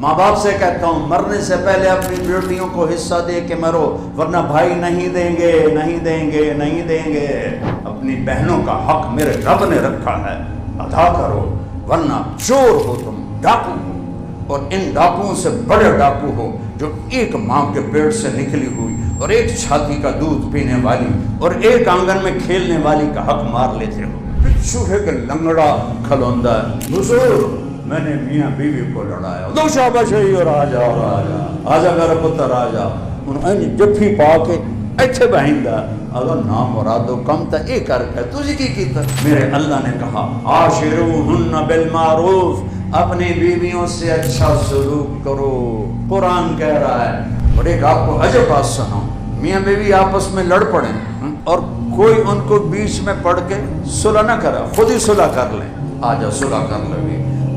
ماں باپ سے کہتا ہوں مرنے سے پہلے اپنی بیٹیوں کو حصہ دے کے مرو، ورنہ بھائی نہیں دیں گے، نہیں دیں گے، نہیں دیں گے۔ اپنی بہنوں کا حق میرے رب نے رکھا ہے، ادا کرو، ورنہ چور ہو تم، ڈاکو ہو، اور ان ڈاکوؤں سے بڑے ڈاکو ہو جو ایک ماں کے پیٹ سے نکلی ہوئی اور ایک چھاتی کا دودھ پینے والی اور ایک آنگن میں کھیلنے والی کا حق مار لیتے ہو۔ چوہے کے لنگڑا کھلوندا ہے، حضور میں نے میاں بیوی کو لڑایا، دو شاباش اور آجا آجا میرا پتر آجا، انہیں جفی پا کے ایتھے بہندا اگر نام مرادو کم تا اے کر کے تجھے کی کیتا؟ میرے اللہ نے کہا عاشروہن بالمعروف، اپنی بیویوں سے اچھا سلوک کرو، قرآن کہہ رہا ہے۔ اور ایک آپ کو عجب بات سناؤں، میاں بیوی آپس میں لڑ پڑیں اور کوئی ان کو بیچ میں پڑھ کے صلح نہ کرے، خود ہی صلح کر لیں، آجا صلح کر لیں،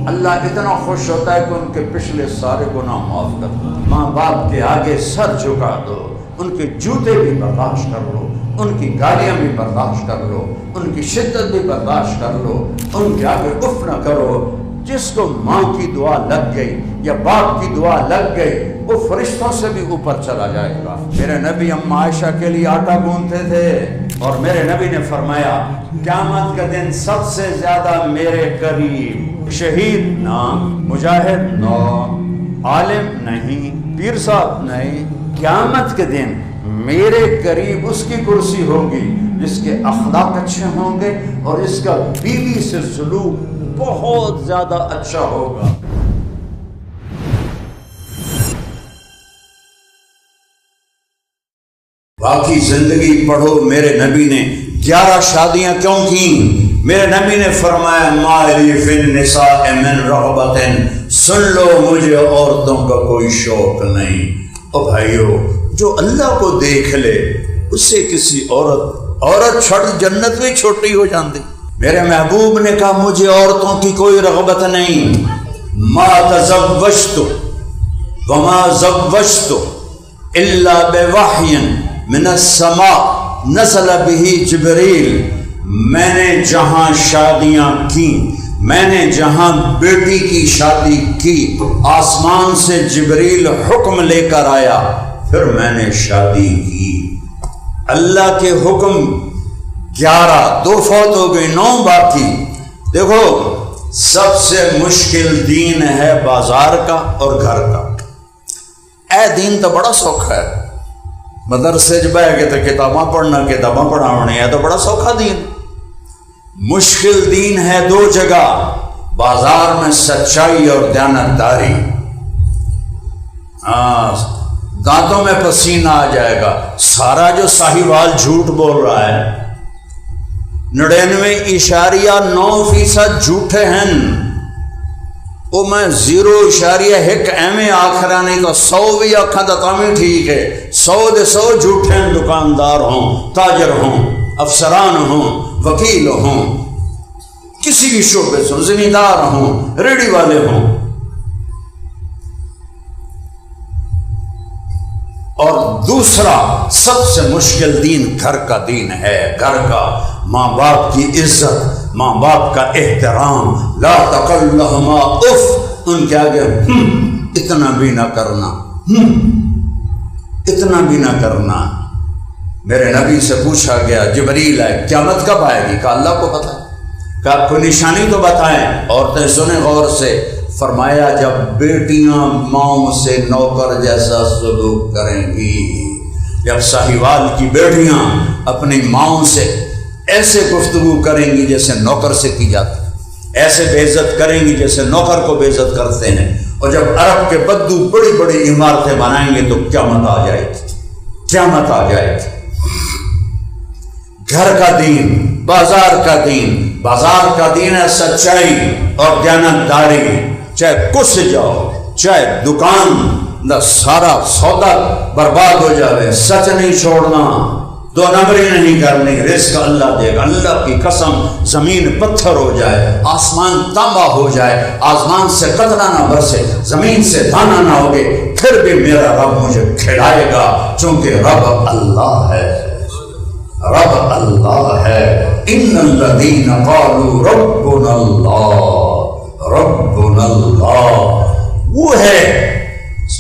اللہ اتنا خوش ہوتا ہے کہ ان کے پچھلے سارے گناہ معاف کر دو۔ ماں باپ کے آگے سر جھکا دو، ان کے جوتے بھی برداشت کر لو، ان کی گالیاں بھی برداشت کر لو، ان کی شدت بھی برداشت کر لو، ان کے آگے اف نہ کرو۔ جس کو ماں کی دعا لگ گئی یا باپ کی دعا لگ گئی وہ فرشتوں سے بھی اوپر چلا جائے گا۔ میرے نبی اما عائشہ کے لیے آٹا گوندتے تھے اور میرے نبی نے فرمایا قیامت کا دن سب سے زیادہ میرے قریب شہید نہ، مجاہد نہ، عالم نہیں، پیر صاحب نہیں، قیامت کے دن میرے قریب اس کی کرسی ہوگی جس کے اخلاق اچھے ہوں گے اور اس کا بیوی سے سلوک بہت زیادہ اچھا ہوگا۔ باقی زندگی پڑھو، میرے نبی نے 11 شادیاں کیوں کی؟ میرے نبی نے فرمایا ما لی فی النساء من رغبت، سن لو مجھے عورتوں کا کوئی شوق نہیں۔ او بھائیو، جو اللہ کو دیکھ لے اس سے کسی عورت چھڑ جنت بھی چھوٹی ہو جاندی۔ میرے محبوب نے کہا مجھے عورتوں کی کوئی رغبت نہیں، ما تزوجت وما زوجت الا بوحی من السماء نزل به جبریل، میں نے جہاں شادیاں کی، میں نے جہاں بیٹی کی شادی کی، آسمان سے جبریل حکم لے کر آیا، پھر میں نے شادی کی۔ اللہ کے حکم 11، 2 فوت ہو گئی، 9 باقی۔ دیکھو سب سے مشکل دین ہے بازار کا اور گھر کا۔ اے دین تو بڑا سوکھا ہے، مدرسے جب ہے کہ تو کتاباں پڑھنا، کتاباں پڑھاونے ہے تو بڑا سوکھا دین۔ مشکل دین ہے 2 جگہ، بازار میں سچائی اور دیانتداری۔ دانتوں میں پسینہ آ جائے گا۔ سارا جو ساہیوال جھوٹ بول رہا ہے 99.9% جھوٹے ہیں، وہ میں 0.1 ایویں آخرا نہیں تو 100 بھی آخا تو تمہیں ٹھیک ہے۔ 100 دے 100 جھوٹے ہیں، دکاندار ہوں، تاجر ہوں، افسران ہوں، وکیل ہوں، کسی بھی شعبے سے، زمیندار ہوں، ریڑھی والے ہوں۔ اور دوسرا سب سے مشکل دین گھر کا دین ہے، گھر کا، ماں باپ کی عزت، ماں باپ کا احترام، لا تقل لہما اف، ان کے آگے اتنا بھی نہ کرنا، اتنا بھی نہ کرنا۔ میرے نبی سے پوچھا گیا جبریل ہے قیامت کب آئے گی؟ کہا اللہ کو پتہ ہے۔ کہا کوئی نشانی تو بتائیں۔ عورتیں سنیں غور سے۔ فرمایا جب بیٹیاں ماؤں سے نوکر جیسا سلوک کریں گی، جب ساہیوال کی بیٹیاں اپنی ماؤں سے ایسے گفتگو کریں گی جیسے نوکر سے کی جاتی، ایسے بے عزت کریں گی جیسے نوکر کو بے عزت کرتے ہیں، اور جب عرب کے بدو بڑی بڑی عمارتیں بنائیں گے تو قیامت آ جائے گی، قیامت آ جائے گی۔ گھر کا دین، بازار کا دین، بازار کا دین ہے سچائی اور دیانتداری۔ چاہے کس جاؤ، چاہے دکان دا سارا سودا برباد ہو جائے، سچ نہیں چھوڑنا، 2 نمبری نہیں کرنی، رزق اللہ دے گا۔ اللہ کی قسم زمین پتھر ہو جائے، آسمان تانبا ہو جائے، آسمان سے قطرہ نہ برسے، زمین سے دانا نہ ہوگے، پھر بھی میرا رب مجھے کھلائے گا، چونکہ رب اللہ ہے، رب اللہ ہے۔ ان الذین قالوا ربنا اللہ ربنا اللہ وہ ہے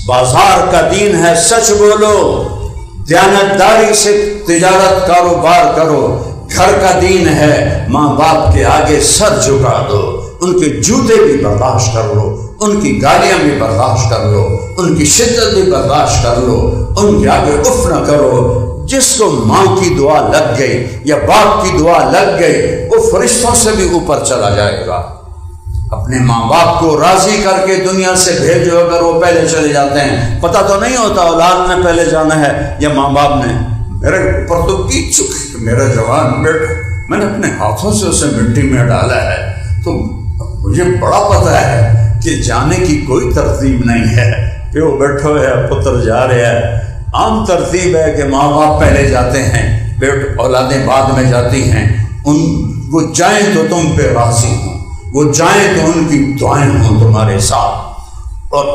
بازار کا دین ہے، سچ بولو، دیانتداری سے تجارت کاروبار کرو۔ گھر کا دین ہے، ماں باپ کے آگے سر جھکا دو، ان کے جوتے بھی برداشت کر لو، ان کی گالیاں بھی برداشت کر لو، ان کی شدت بھی برداشت کر لو، ان کے آگے اف نہ کرو۔ جس کو ماں کی دعا لگ گئی یا باپ کی دعا لگ گئی وہ فرشتوں سے بھی اوپر چلا جائے گا۔ اپنے ماں باپ کو راضی کر کے دنیا سے بھیجو، اگر وہ پہلے چلے جاتے ہیں، پتہ تو نہیں ہوتا اولاد نے پہلے جانا ہے یا ماں باپ نے۔ میرے اوپر تو کی چکی میرا جوان بیٹا، میں نے اپنے ہاتھوں سے اسے مٹی میں ڈالا ہے، تو مجھے بڑا پتہ ہے کہ جانے کی کوئی ترتیب نہیں ہے کہ وہ بیٹھو ہے پتر جا رہے ہے۔ عام ترتیب ہے کہ ماں باپ پہلے جاتے ہیں، اولادیں بعد میں جاتی ہیں۔ وہ جائیں تو تم پہ راضی ہوں، وہ جائیں تو ان کی دعائیں ہوں تمہارے ساتھ۔ اور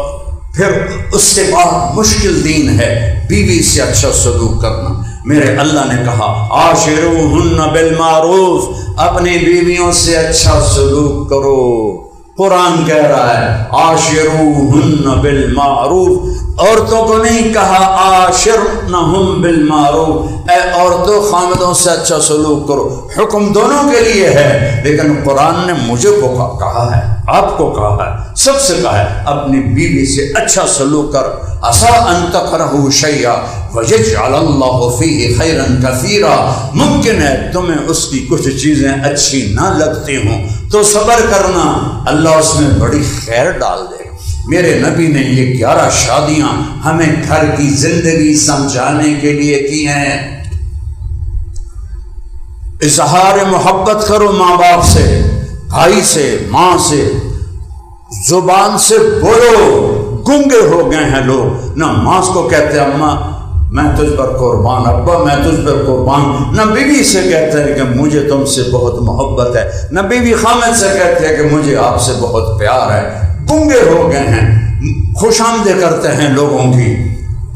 پھر اس کے بعد مشکل دین ہے بیوی سے اچھا سلوک کرنا۔ میرے اللہ نے کہا عاشروہن بالمعروف، اپنی بیویوں سے اچھا سلوک کرو۔ قرآن کہہ رہا ہے عاشروہن بالمعروف، عورتوں کو نہیں کہا عاشرنہم بالمعروف، اے عورتوں خامدوں سے اچھا سلوک کرو۔ حکم دونوں کے لیے ہے، لیکن قرآن نے مجھے کو کہا ہے، آپ کو کہا ہے، سب سے کہا ہے اپنی بیوی سے اچھا سلوک کر۔ عسیٰ ان تکرہوا شیئا ویجعل اللہ فیہ خیرا کثیرا، ممکن ہے تمہیں اس کی کچھ چیزیں اچھی نہ لگتی ہوں تو صبر کرنا، اللہ اس میں بڑی خیر ڈال دے۔ میرے نبی نے یہ 11 شادیاں ہمیں گھر کی زندگی سمجھانے کے لیے کی ہیں۔ اظہار محبت کرو ماں باپ سے، بھائی سے، ماں سے، زبان سے بولو۔ گنگے ہو گئے ہیں لوگ، نہ ماں کو کہتے اماں میں تجھ پر قربان، ابا میں تجھ پر قربان، نہ بیوی سے کہتے ہیں کہ مجھے تم سے بہت محبت ہے، نہ بیوی خامد سے کہتے ہیں کہ مجھے آپ سے بہت پیار ہے۔ گنگے ہو گئے ہیں، خوش آمدید کرتے ہیں لوگوں کی،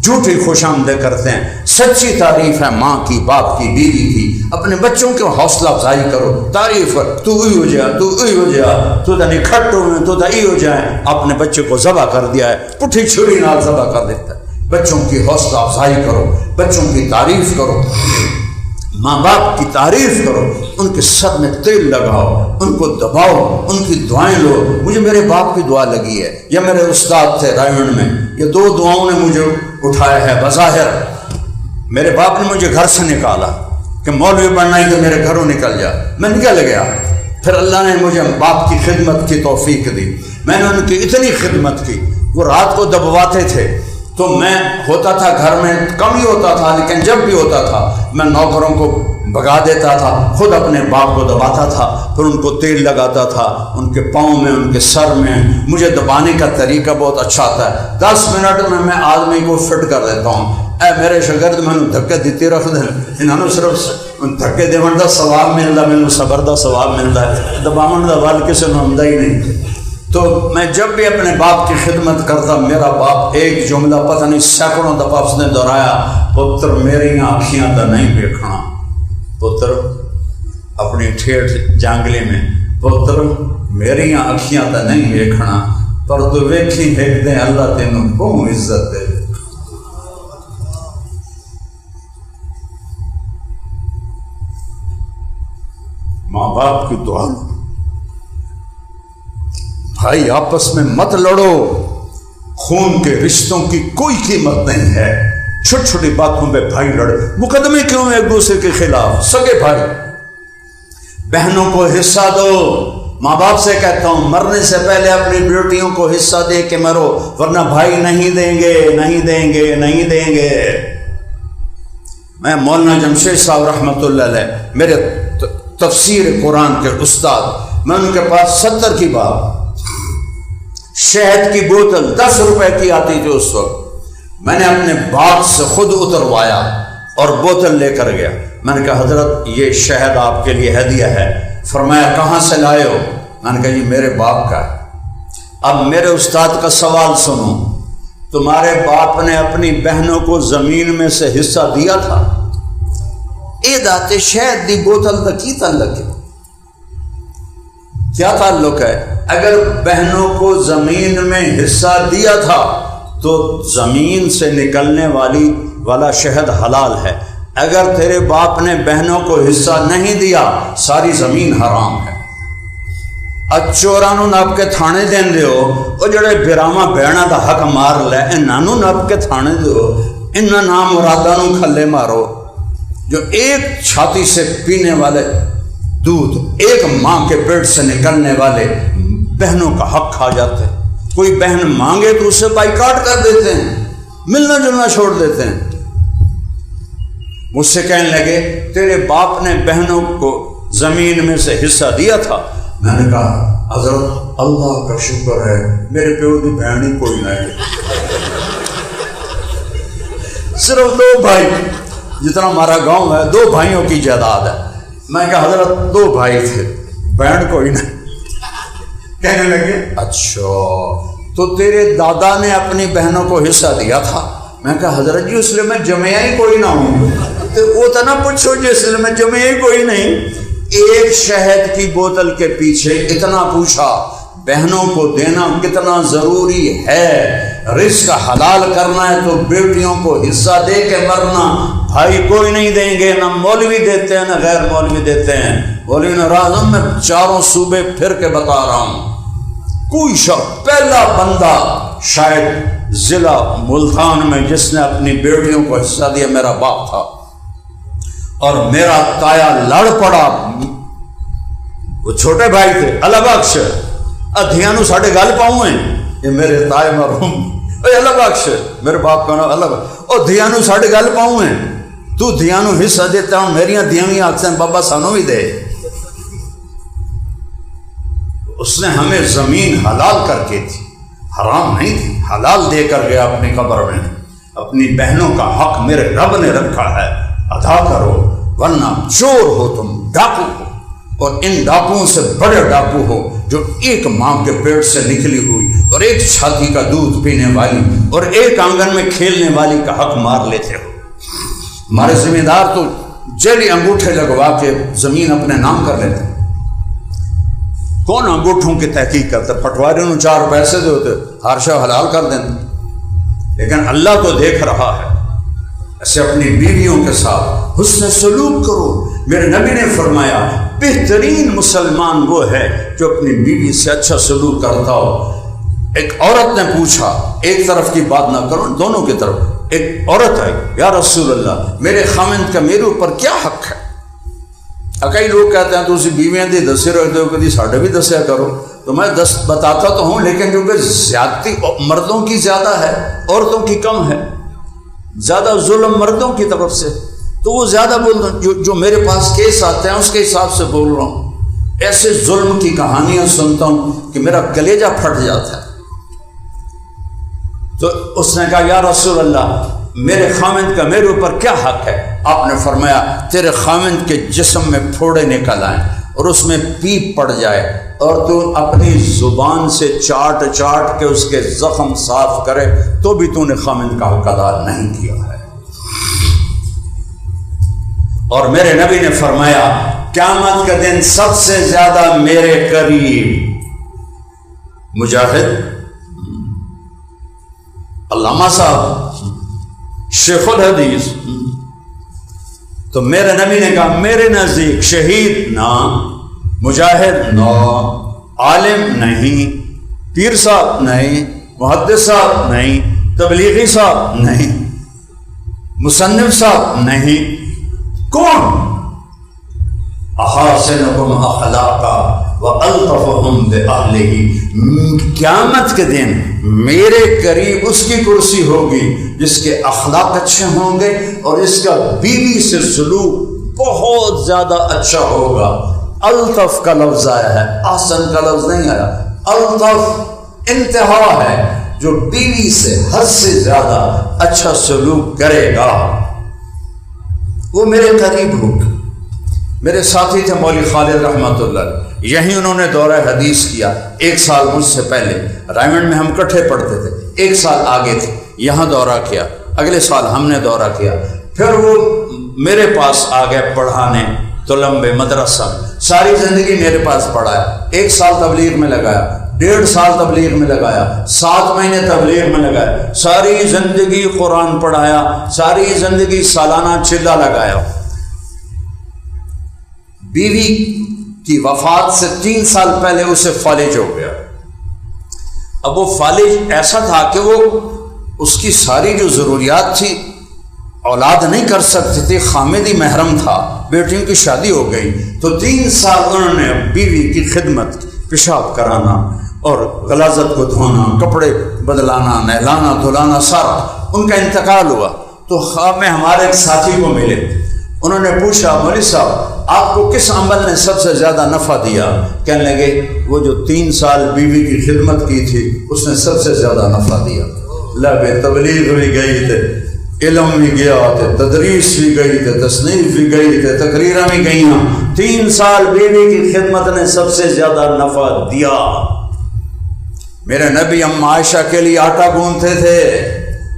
جھوٹی خوش آمدید کرتے ہیں۔ سچی تعریف ہے ماں کی، باپ کی، بیوی کی۔ اپنے بچوں کو حوصلہ افزائی کرو، تعریف کر، تو ای ہو جا، تو ای ہو جا، تو تا نکھٹو میں، تو تا ای ہو جائے۔ اپنے بچے کو ذبح کر دیا ہے، پٹھی چھری نال ذبح کر دیتا ہے۔ بچوں کی حوصلہ افزائی کرو، بچوں کی تعریف کرو، ماں باپ کی تعریف کرو، ان کے سر میں تیل لگاؤ، ان کو دباؤ، ان کی دعائیں لو۔ مجھے میرے باپ کی دعا لگی ہے، یا میرے استاد تھے رائمنڈ میں، یہ 2 دعاؤں نے مجھے اٹھایا ہے۔ بظاہر میرے باپ نے مجھے گھر سے نکالا کہ مولوی بننا ہی تو میرے گھروں نکل جا، میں نکل گیا۔ پھر اللہ نے مجھے باپ کی خدمت کی توفیق دی، میں نے ان کی اتنی خدمت کی، وہ رات کو دبواتے تھے تو میں ہوتا تھا گھر میں، کم ہی ہوتا تھا لیکن جب بھی ہوتا تھا میں نوکروں کو بھگا دیتا تھا، خود اپنے باپ کو دباتا تھا، پھر ان کو تیل لگاتا تھا ان کے پاؤں میں، ان کے سر میں۔ مجھے دبانے کا طریقہ بہت اچھا آتا ہے، 10 منٹ میں آدمی کو فٹ کر دیتا ہوں۔ اے میرے شاگرد مینوں دھکے دیتے رکھ دے، انہاں نوں صرف دھکے دیون دا ثواب ملدا، مینوں صبر دا ثواب ملدا ہے، دباون دا ول کسے نوں آندا ہی نہیں۔ تو میں جب بھی اپنے باپ کی خدمت کرتا، میرا باپ ایک جملہ پتہ نہیں سینکڑوں دفعہ اس نے دہرایا، پتر میری آنکھیاں دا نہیں دیکھنا۔ پتر اپنی ٹھیٹھ جانگلے میں، پتر میری آنکھیاں دا نہیں دیکھنا، پر تو ویکھی ایک دن اللہ تینوں بہت عزت دے۔ ماں باپ کی دعا، بھائی آپس میں مت لڑو، خون کے رشتوں کی کوئی قیمت نہیں ہے۔ چھوٹی چھوٹی باتوں پہ بھائی لڑے، مقدمے کیوں ایک دوسرے کے خلاف؟ سگے بھائی بہنوں کو حصہ دو۔ ماں باپ سے کہتا ہوں مرنے سے پہلے اپنی بیٹیوں کو حصہ دے کے مرو، ورنہ بھائی نہیں دیں گے، نہیں دیں گے، نہیں دیں گے۔ میں مولانا جمشید صاحب رحمۃ اللہ علیہ، میرے تفسیر قرآن کے استاد، میں ان کے پاس 70 کی بات، شہد کی بوتل 10 روپے کی آتی تھی اس وقت، میں نے اپنے باغ سے خود اتروایا اور بوتل لے کر گیا۔ میں نے کہا حضرت یہ شہد آپ کے لیے ہدیہ ہے۔ فرمایا کہاں سے لائے ہو؟ میں نے کہا جی میرے باپ کا ہے۔ اب میرے استاد کا سوال سنو، تمہارے باپ نے اپنی بہنوں کو زمین میں سے حصہ دیا تھا؟ اے داتے شہد دی بوتل دا کی تعلق ہے؟ کیا تعلق ہے؟ اگر بہنوں کو زمین میں حصہ دیا تھا تو زمین سے نکلنے والا شہد حلال ہے. اگر تیرے باپ نے بہنوں کو حصہ نہیں دیا ساری زمین حرام ہے. چوراں نوں نپ کے تھانے دین دیو، وہ جڑے براواں بہناں دا حق مار لے انہاں نوں نپ کے تھانے دیو، انہاں نام مراداں نوں کھلے مارو. جو ایک چھاتی سے پینے والے دودھ، ایک ماں کے پیٹ سے نکلنے والے بہنوں کا حق کھا جاتے ہیں. کوئی بہن مانگے تو اسے بائیکاٹ کر دیتے ہیں، ملنا جلنا چھوڑ دیتے ہیں. مجھ سے کہنے لگے تیرے باپ نے بہنوں کو زمین میں سے حصہ دیا تھا. میں نے کہا حضرت اللہ کا شکر ہے میرے پیو دی بہن ہی کوئی نہیں، صرف 2 بھائی، جتنا ہمارا گاؤں ہے 2 بھائیوں کی جائیداد ہے. میں کہا حضرت 2 بھائی تھے، بہن کوئی نہیں. کہنے لگے اچھا تو تیرے دادا نے اپنی بہنوں کو حصہ دیا تھا. میں کہا حضرت جی اس لیے میں جمعہ ہی کوئی نہ ہوں. تو وہ تو نہ پوچھو جی اس لیے میں جمعہ ہی کوئی نہیں. ایک شہد کی بوتل کے پیچھے اتنا پوچھا بہنوں کو دینا کتنا ضروری ہے. رزق حلال کرنا ہے تو بیٹیوں کو حصہ دے کے مرنا. بھائی کوئی نہیں دیں گے، نہ مولوی دیتے ہیں نہ غیر مولوی دیتے ہیں. مولوی ناراض، میں 4 صوبے پھر کے بتا رہا ہوں. کوئی شخص پہلا بندہ شاید ضلع ملتان میں جس نے اپنی بیٹیوں کو حصہ دیا میرا باپ تھا. اور میرا تایا لڑ پڑا، وہ چھوٹے بھائی تھے، اللہ بخش دھیانو ساڑھے گل پاؤں ہیں، یہ میرے تائے مرحوم، اے اللہ بخش میرے باپ کا نام اللہ بخش، اور دھیانو ساڑھے گل پاؤں ہیں، تو دھیانو حصہ دیتا ہوں، میریاں دیاں آکھتے ہیں بابا سانو بھی دے. اس نے ہمیں زمین حلال کر کے تھی، حرام نہیں تھی، حلال دے کر گیا اپنی قبر میں. اپنی بہنوں کا حق میرے رب نے رکھا ہے، ادا کرو، ورنہ چور ہو تم، ڈاکو ہو، اور ان ڈاکوؤں سے بڑے ڈاکو ہو جو ایک ماں کے پیٹ سے نکلی ہوئی اور ایک چھاتی کا دودھ پینے والی اور ایک آنگن میں کھیلنے والی کا حق مار لیتے ہو. ہمارے ذمہ دار تو جیلی انگوٹھے لگوا کے زمین اپنے نام کر لیتے. کون انگوٹھوں کی تحقیق کرتا؟ پٹواری نو 4 پیسے دے ہوتے ہر شے حلال کر دیں. لیکن اللہ تو دیکھ رہا ہے. ایسے اپنی بیویوں کے ساتھ حسن سلوک کرو. میرے نبی نے فرمایا بہترین مسلمان وہ ہے جو اپنی بیوی سے اچھا سلوک کرتا ہو. ایک عورت نے پوچھا، ایک طرف کی بات نہ کرو، دونوں کی طرف. ایک عورت آئی، یا رسول اللہ میرے خامند کا میرے اوپر کیا حق ہے؟ کئی لوگ کہتے ہیں تو اسی بیویاں دی دسے رکھ دو، کدی ساڑھے بھی دسیا کرو. تو میں بتاتا تو ہوں، لیکن کیونکہ زیادتی مردوں کی زیادہ ہے عورتوں کی کم ہے، زیادہ ظلم مردوں کی طرف سے، تو وہ زیادہ بول رہا ہوں. جو میرے پاس کیس آتے ہیں اس کے حساب سے بول رہا ہوں. ایسے ظلم کی کہانیاں سنتا ہوں کہ میرا کلیجہ پھٹ جاتا ہے. تو اس نے کہا یا رسول اللہ میرے خامند کا میرے اوپر کیا حق ہے؟ آپ نے فرمایا تیرے خامند کے جسم میں پھوڑے نکل آئیں اور اس میں پیپ پڑ جائے اور تو اپنی زبان سے چاٹ چاٹ کے اس کے زخم صاف کرے تو بھی تو نے خامند کا حق ادا نہیں کیا ہے. اور میرے نبی نے فرمایا قیامت کا دن سب سے زیادہ میرے قریب مجاہد، علامہ صاحب، شیخ الحدیث. تو میرے نبی نے کہا میرے نزدیک شہید نہ، مجاہد نہ، عالم نہیں، پیر صاحب نہیں، محدث صاحب نہیں، تبلیغی صاحب نہیں، مصنف صاحب نہیں. کون؟ احاسنکم اخلاقا وَأَلْطَفُهُمْ بِأَهْلِهِ. قیامت کے دن میرے قریب اس کی کرسی ہوگی جس کے اخلاق اچھے ہوں گے اور اس کا بیوی سے سلوک بہت زیادہ اچھا ہوگا. الطف کا لفظ آیا ہے، احسن کا لفظ نہیں آیا. الطف انتہا ہے، جو بیوی سے حد سے زیادہ اچھا سلوک کرے گا وہ میرے قریب ہوگا. میرے ساتھی تھے مولوی خالد رحمۃ اللہ، یہی انہوں نے دورہ حدیث کیا 1 سال مجھ سے پہلے. رائمنڈ میں ہم کٹھے پڑھتے تھے، 1 سال آگے تھے، یہاں دورہ کیا، اگلے سال ہم نے دورہ کیا. پھر وہ میرے پاس آ گئے پڑھانے طلب مدرسہ، ساری زندگی میرے پاس پڑھایا. 1 سال تبلیغ میں لگایا، 1.5 سال تبلیغ میں لگایا، 7 مہینے تبلیغ میں لگایا، ساری زندگی قرآن پڑھایا، ساری زندگی سالانہ چلہ لگایا۔ بیوی کی وفات سے 3 سال پہلے اسے فالج ہو گیا۔ اب وہ فالج ایسا تھا کہ وہ اس کی ساری جو ضروریات تھی اولاد نہیں کر سکتی تھی، خامدی محرم تھا، بیٹیوں کی شادی ہو گئی، تو 3 سال انہوں نے بیوی کی خدمت کی، پیشاب کرانا اور غلاظت کو دھونا، کپڑے بدلانا، نہلانا دھلانا، سارا۔ ان کا انتقال ہوا تو خواب میں ہمارے ایک ساتھی کو ملے، انہوں نے پوچھا مولوی صاحب آپ کو کس عمل نے سب سے زیادہ نفع دیا؟ کہنے لگے وہ جو 3 سال بیوی کی خدمت کی تھی اس نے سب سے زیادہ نفع دیا۔ لب تبلیغ بھی گئی تھے، علم بھی گیا تھے، تدریس بھی گئی تھے، تصنیف بھی گئی تھے، تقریریں بھی گئیں، 3 سال بیوی کی خدمت نے سب سے زیادہ نفع دیا۔ میرے نبی ام عائشہ کے لیے آٹا گوندتے تھے،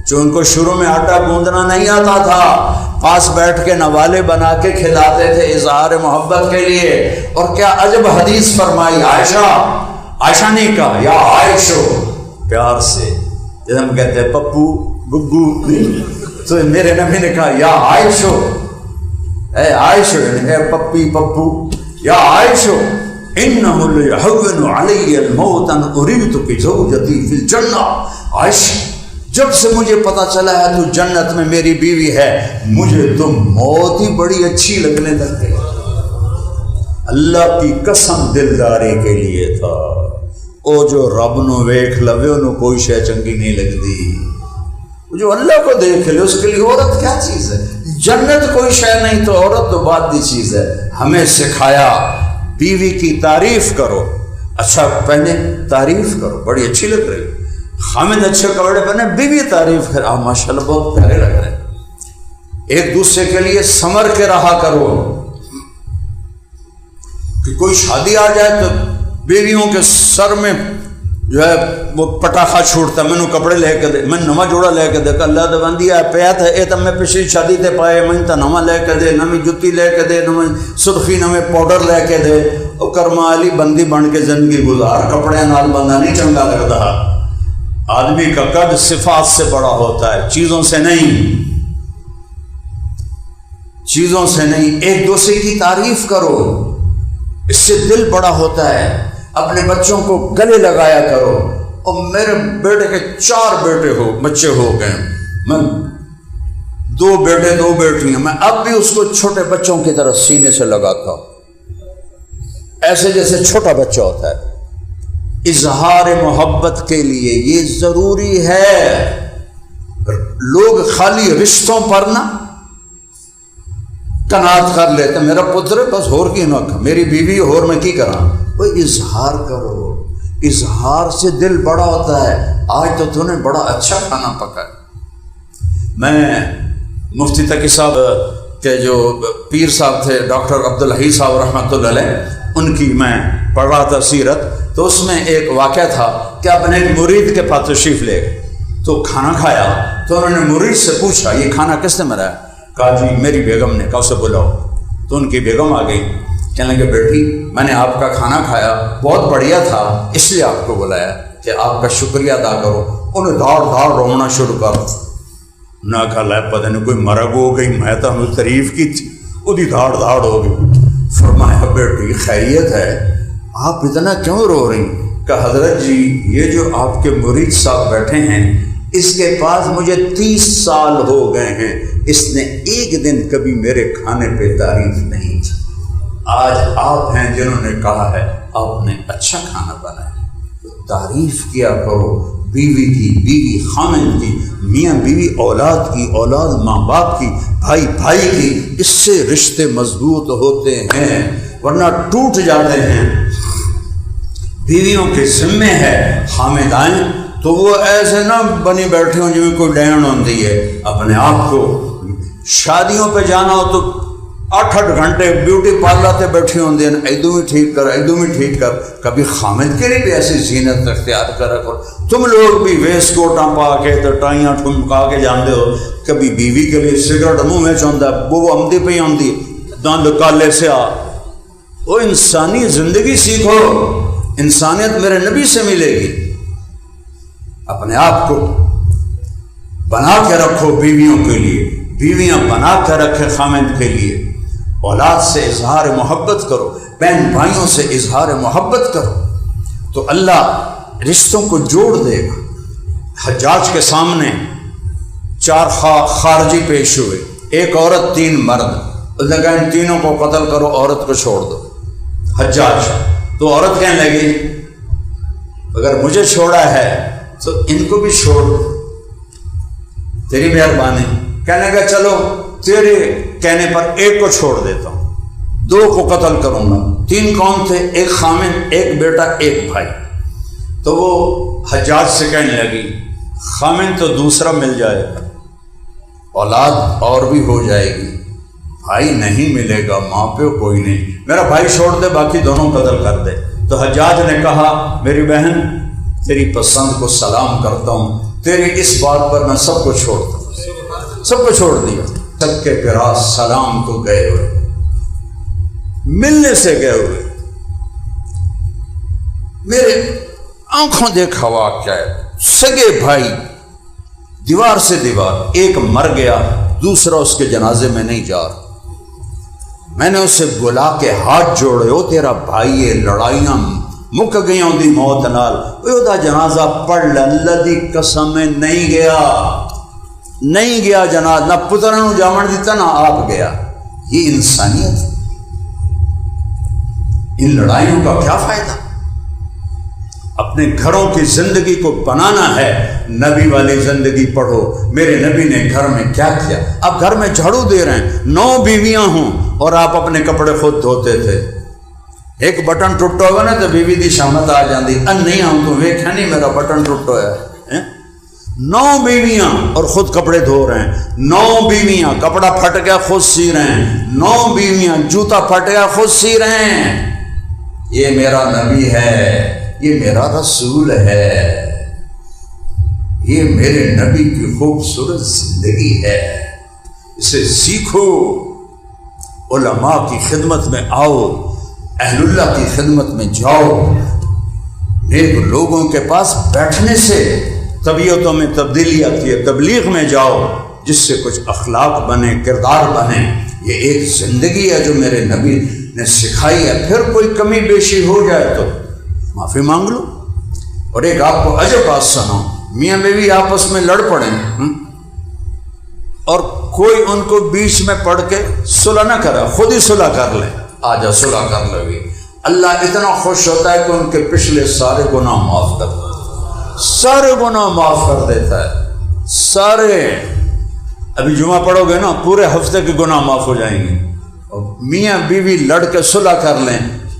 جو ان کو شروع میں آٹا گوندنا نہیں آتا تھا، پاس بیٹھ کے نوالے بنا کے کھلاتے تھے اظہار محبت کے لیے۔ اور کیا عجب حدیث فرمائی، عائشہ نے کہا یا عائشو، پیار سے جیسے ہم کہتے ہیں پپو گگو، تو میرے نبی نے کہا یا عائشو، اے عائشو، اے پپی پپو، یا عائشو انہ لیہون علی الموت ان اریدک زوجتی فی الجنہ۔ عائشہ جب سے مجھے پتا چلا ہے تو جنت میں میری بیوی ہے، مجھے تو موت ہی بڑی اچھی لگنے لگ گئی۔ اللہ کی قسم دلداری کے لیے تھا، او جو رب نو ویکھ لوے انہوں کوئی شے چنگی نہیں لگتی، جو اللہ کو دیکھ لے اس کے لیے عورت کیا چیز ہے؟ جنت کوئی شے نہیں تو عورت تو بعد کی چیز ہے۔ ہمیں سکھایا بیوی کی تعریف کرو، اچھا پہنے تعریف کرو، بڑی اچھی لگ رہی، خامد اچھے کپڑے پہنے، بیوی تعریف کر، آپ ماشاءاللہ بہت پیارے لگ رہے ہیں۔ ایک دوسرے کے لیے سمر کے رہا کرو، کہ کوئی شادی آ جائے تو بیویوں کے سر میں جو ہے وہ پٹاخہ چھوڑتا، میں نے کپڑے لے کے دے، میں نواں جوڑا لے کے دے، اللہ تو بندی ہے پیا تھا اے تو میں پچھلی شادی تے پائے، میں تو نواں لے کے دے، نویں جتی لے کے دے، نویں سرخی نویں پاؤڈر لے کے دے، اور کرما علی بندی بن کے زندگی گزار، کپڑے نال بندہ نہیں چنگا لگتا۔ آدمی کا قد صفات سے بڑا ہوتا ہے، چیزوں سے نہیں، چیزوں سے نہیں۔ ایک دوسرے کی تعریف کرو، اس سے دل بڑا ہوتا ہے۔ اپنے بچوں کو گلے لگایا کرو۔ اور میرے بیٹے کے 4 بچے ہو گئے، میں 2 بیٹے 2 بیٹیاں، میں اب بھی اس کو چھوٹے بچوں کی طرح سینے سے لگاتا ہوں، ایسے جیسے چھوٹا بچہ ہوتا ہے۔ اظہار محبت کے لیے یہ ضروری ہے۔ لوگ خالی رشتوں پر نہ کنات کر لیتے، میرا پتر بس ہور کی نہ، میری بیوی ہور میں کی کراں، وہ اظہار کرو، اظہار سے دل بڑا ہوتا ہے۔ آج تو نے بڑا اچھا کھانا پکایا۔ میں مفتی تقی صاحب کے جو پیر صاحب تھے ڈاکٹر عبدالحی صاحب رحمۃ اللہ علیہ، ان کی میں پڑھ رہا تھا سیرت، تو اس میں ایک واقعہ تھا کہ اپنے ایک مرید کے پاس تشریف لے گئے، تو کھانا کھایا تو انہوں نے مرید سے پوچھا یہ کھانا کس نے بنایا؟ کہا جی میری بیگم نے۔ کہا اسے بلاؤ۔ تو ان کی بیگم آ گئی، کہنے لگے بیٹی میں نے آپ کا کھانا کھایا، بہت بڑھیا تھا، اس لیے آپ کو بلایا کہ آپ کا شکریہ ادا کرو۔ انہیں دھاڑ رونا شروع کر، نہ کہا لے پتہ نہیں کوئی مرگ ہو گئی، میں تو ہمیں تعریف کی تھی، وہی دھاڑ ہو گئی۔ فرمایا بیٹی خیریت ہے، آپ اتنا کیوں رو رہی؟ کہ حضرت جی یہ جو آپ کے مرید صاحب بیٹھے ہیں اس کے پاس مجھے 30 سال ہو گئے ہیں، اس نے ایک دن کبھی میرے کھانے پہ تعریف نہیں کی۔ آج آپ ہیں جنہوں نے کہا ہے آپ نے اچھا کھانا بنایا، تعریف کیا کرو بیوی کی، بیوی خامن کی، میاں بیوی اولاد کی، اولاد ماں باپ کی، بھائی بھائی کی، اس سے رشتے مضبوط ہوتے ہیں ورنہ ٹوٹ جاتے ہیں۔ بیویوں کے ذمے ہے حامدائیں تو وہ ایسے نہ بنی بیٹھے ہوں جو کوئی ڈین ہوتی ہے، اپنے آپ کو شادیوں پہ جانا ہو تو 8 گھنٹے بیوٹی پارلر تے بیٹھی ہوں دین، ایدو میں ٹھیک کر ایدو میں ٹھیک کر۔ کبھی خامد کے لیے بھی ایسی زینت اختیار کرا کرو۔ تم لوگ بھی ویسٹ کوٹاں پا کے تو ٹائیاں ٹھمکا کے جاندے ہو، کبھی بیوی کے لیے سگریٹ منہ میں چوندا وہ آمدی پہ آمدی دند کالے سے آ، وہ انسانی زندگی سیکھو، انسانیت میرے نبی سے ملے گی۔ اپنے آپ کو بنا کے رکھو بیویوں کے لیے، بیویاں بنا کے رکھے خامند کے لیے۔ اولاد سے اظہار محبت کرو، بہن بھائیوں سے اظہار محبت کرو، تو اللہ رشتوں کو جوڑ دے گا۔ حجاج کے سامنے 4 خارجی پیش ہوئے، 1 عورت 3 مرد، اس نے کہا ان تینوں کو قتل کرو، عورت کو چھوڑ دو۔ حجاج تو عورت کہنے لگی اگر مجھے چھوڑا ہے تو ان کو بھی چھوڑ دو، تیری مہربانی۔ کہنے لگا چلو تیرے کہنے پر 1 کو چھوڑ دیتا ہوں، 2 کو قتل کروں گا۔ 3 کون تھے؟ 1 خامن، 1 بیٹا، 1 بھائی۔ تو وہ حجاج سے کہنے لگی خامن تو دوسرا مل جائے گا، اولاد اور بھی ہو جائے گی، بھائی نہیں ملے گا، ماں پہ کوئی نہیں، میرا بھائی چھوڑ دے، باقی دونوں قتل کر دے۔ تو حجاج نے کہا میری بہن تیری پسند کو سلام کرتا ہوں، تیری اس بات پر میں سب کو چھوڑتا ہوں، سب کو چھوڑ دیا۔ سب کے پراس سلام کو گئے ہوئے، ملنے سے گئے ہوئے۔ میرے آنکھوں دیکھا واقعہ ہے، سگے بھائی دیوار سے دیوار، ایک مر گیا، دوسرا اس کے جنازے میں نہیں جا رہا۔ میں نے اسے بلا کے ہاتھ جوڑے، او تیرا بھائی ہے، لڑائیاں مک گئیاں دی موت نال، او جنازہ پڑھ لے، اللہ دی قسم نہیں گیا، نہیں گیا جنازہ، نہ پترا نو جاون دیتا نہ آپ گیا۔ یہ انسانیت، ان لڑائیوں کا کیا فائدہ؟ اپنے گھروں کی زندگی کو بنانا ہے، نبی والی زندگی پڑھو۔ میرے نبی نے گھر میں کیا کیا؟ آپ گھر میں جھاڑو دے رہے ہیں، 9 بیویاں ہوں اور آپ اپنے کپڑے خود دھوتے تھے، ایک بٹن ٹوٹا ہوگا نا تو بیوی دی شامت آ جاندی، نہیں ہوں تو ویکھا نہیں میرا بٹن ٹوٹا ہے۔ 9 بیویاں اور خود کپڑے دھو رہے ہیں، 9 بیویاں کپڑا پھٹ گیا خود سی رہے ہیں، 9 بیویاں جوتا پھٹ گیا خود سی رہے ہیں۔ یہ میرا نبی ہے، یہ میرا رسول ہے، یہ میرے نبی کی خوبصورت زندگی ہے، اسے سیکھو۔ علماء کی خدمت میں آؤ، اہل اللہ کی خدمت میں جاؤ، نیک لوگوں کے پاس بیٹھنے سے طبیعتوں میں تبدیلی آتی ہے۔ تبلیغ میں جاؤ جس سے کچھ اخلاق بنے، کردار بنے۔ یہ ایک زندگی ہے جو میرے نبی نے سکھائی ہے۔ پھر کوئی کمی بیشی ہو جائے تو معافی مانگ لو۔ اور ایک آپ کو عجب بات سناؤ، میاں بیوی آپس میں لڑ پڑیں اور کوئی ان کو بیچ میں پڑھ کے صلح نہ کرے، خود ہی صلح کر لیں، آجا صلح کر لو گی، اللہ اتنا خوش ہوتا ہے کہ ان کے پچھلے سارے گناہ معاف کر دیتا ہے، سارے گناہ معاف کر دیتا ہے، سارے۔ ابھی جمعہ پڑھو گے نا، پورے ہفتے کے گناہ معاف ہو جائیں گے۔ اور میاں بیوی لڑ کے صلح کر لیں،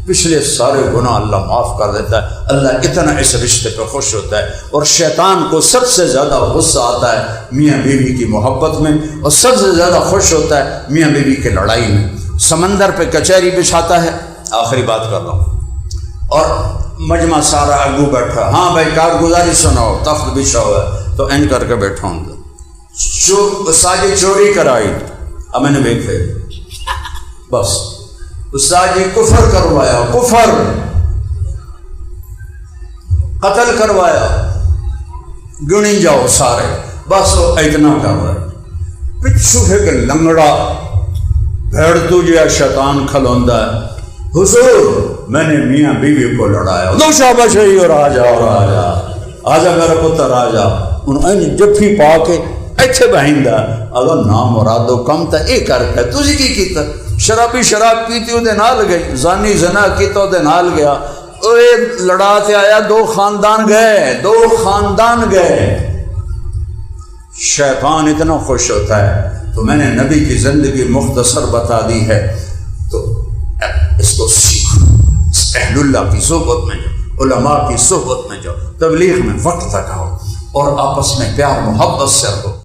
پچھلے سارے گناہ اللہ معاف کر دیتا ہے۔ اللہ اتنا اس رشتے پہ خوش ہوتا ہے۔ اور شیطان کو سب سے زیادہ غصہ آتا ہے میاں بیوی کی محبت میں، اور سب سے زیادہ خوش ہوتا ہے میاں بیوی کی لڑائی میں۔ سمندر پہ کچہری بچھاتا ہے، آخری بات کر رہا ہوں، اور مجمع سارا اگو بیٹھا، ہاں بھائی کارگزاری سناؤ، تخت بچھا ہوا ہے، تو این کر کے بیٹھا ہوں، ساجی چوری کرائی، اب میں نے دیکھے بس استاد جی کفر کروایا، کفر قتل کروایا، گنی جاؤ سارے، بس وہ اتنا کر رہے۔ پچھو ایک لنگڑا بھیڑ تجھے شیطان کھلوندا ہے، حضور میں نے میاں بیوی کو لڑایا، دو شاباش ہے، اور آجا اور آجا، آجا میرا پتر آجا، انہیں جفی پا کے ایتھے بہندا، اگر نام مرادو کم تا اے کر کے تجھے کی کیتا؟ شرابی شراب پیتی وہ دے نال گئی، زانی زنا کیتا وہ دے نال گیا، اوے لڑا تے آیا، 2 خاندان گئے، 2 خاندان گئے۔ شیطان اتنا خوش ہوتا ہے۔ تو میں نے نبی کی زندگی مختصر بتا دی ہے، تو اس کو سیکھو، اہل اللہ کی صحبت میں جاؤ، علماء کی صحبت میں جاؤ، تبلیغ میں وقت لگاؤ، اور آپس میں پیار محبت سے رہو۔